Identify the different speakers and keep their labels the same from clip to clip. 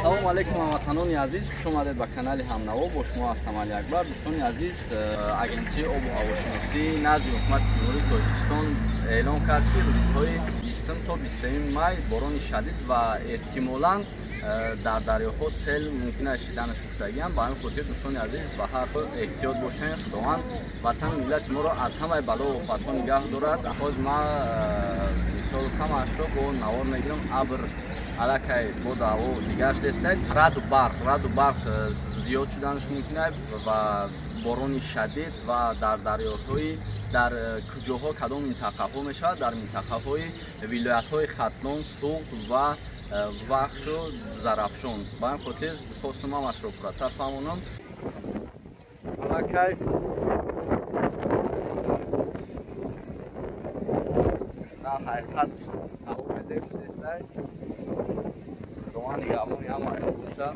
Speaker 1: Ассалому алайкум ҳамватанони азиз, хуш омадед ба канали Ҳамнаво. Бо шумо ҳастам Али Акбар. Дӯстони азиз, агентии обу ҳавошиносӣ назди ҳукумати ҷумҳурии Тоҷикистон эълон кард ки рӯзҳои 20 то 23 май борони шадид ва эҳтимолан дар дарёҳо сел мумкин аст шиданаш гуфтагиам. Ба ҳамин хотир дӯстони азиз ба ҳар ҳол эҳтиёт бошед. Худованд ватани миллати моро аз ҳамаи бало офатҳо нигаҳ дорад. ҳоз ман мисол камашро бо навор мегирам. Абр алакай бо даво дигаш дестад раду барқ зиёд шуданаш мумкин аст ва борони шадид ва дар дарёҳои дар куҷоҳо кадом минтақаҳо мешавад, дар минтақаҳои вилоятҳои Хатлон, Суғд ва Вахшу Зарафшон. Ба ин хотир хостам ҳамашро пурратар фаҳмонам. Алакай на ҳақиқат ҳаво мезеб шудестай худованд нигоҳбони ҳамаи боша.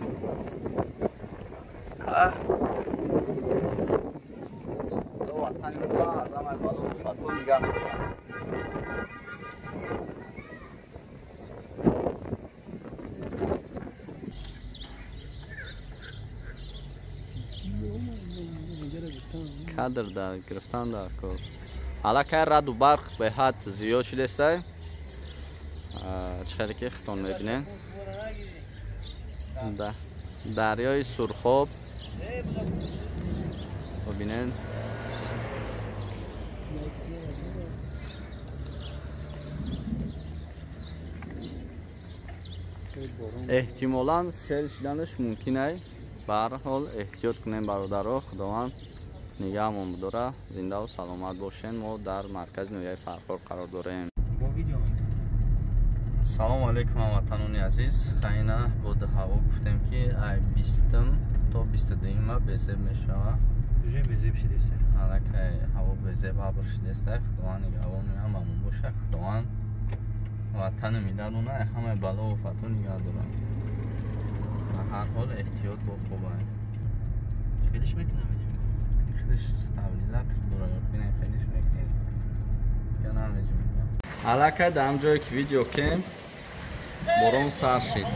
Speaker 1: Худо ватани мо аз ҳамаи бало офатҳо нигоҳ дорад. кадр дар гирифтан дар кор алакай раду барқ беҳад зиёд шудестай. чӣ хеле ки худтон мебинед дарёи Сурхоб бинед. эҳтимолан сел шиданаш мумкин аст. ба ҳар ҳол эҳтиёт кунем бародаро. Худованд нигоҳмон бидора. Зиндаву саломат бошед. мо дар маркази ноҳияи Фархор қарор дорем. Салому алейкум ҳамватанони азиз. Хайна бо ҳаво гуфтем ки ай 20 то 22 ма безеб мешавад.
Speaker 2: Уже безеб шидеста.
Speaker 1: Алакай ҳаво безеб абр шидеста. Худованд нигоҳбони ҳамамон бошад. Худованд ватани миллатуна ҳамаи бало офатҳо нигоҳ дорад. Ба ҳар ҳол эҳтиёт бо хуб аст.
Speaker 2: Фелиш мекунам.
Speaker 1: Худиш стабилизатор дорад. Бинем фелиш мекунем. Я намеҷунам. Алакай дар ҳам ҷое ки видео кем борон сар шид.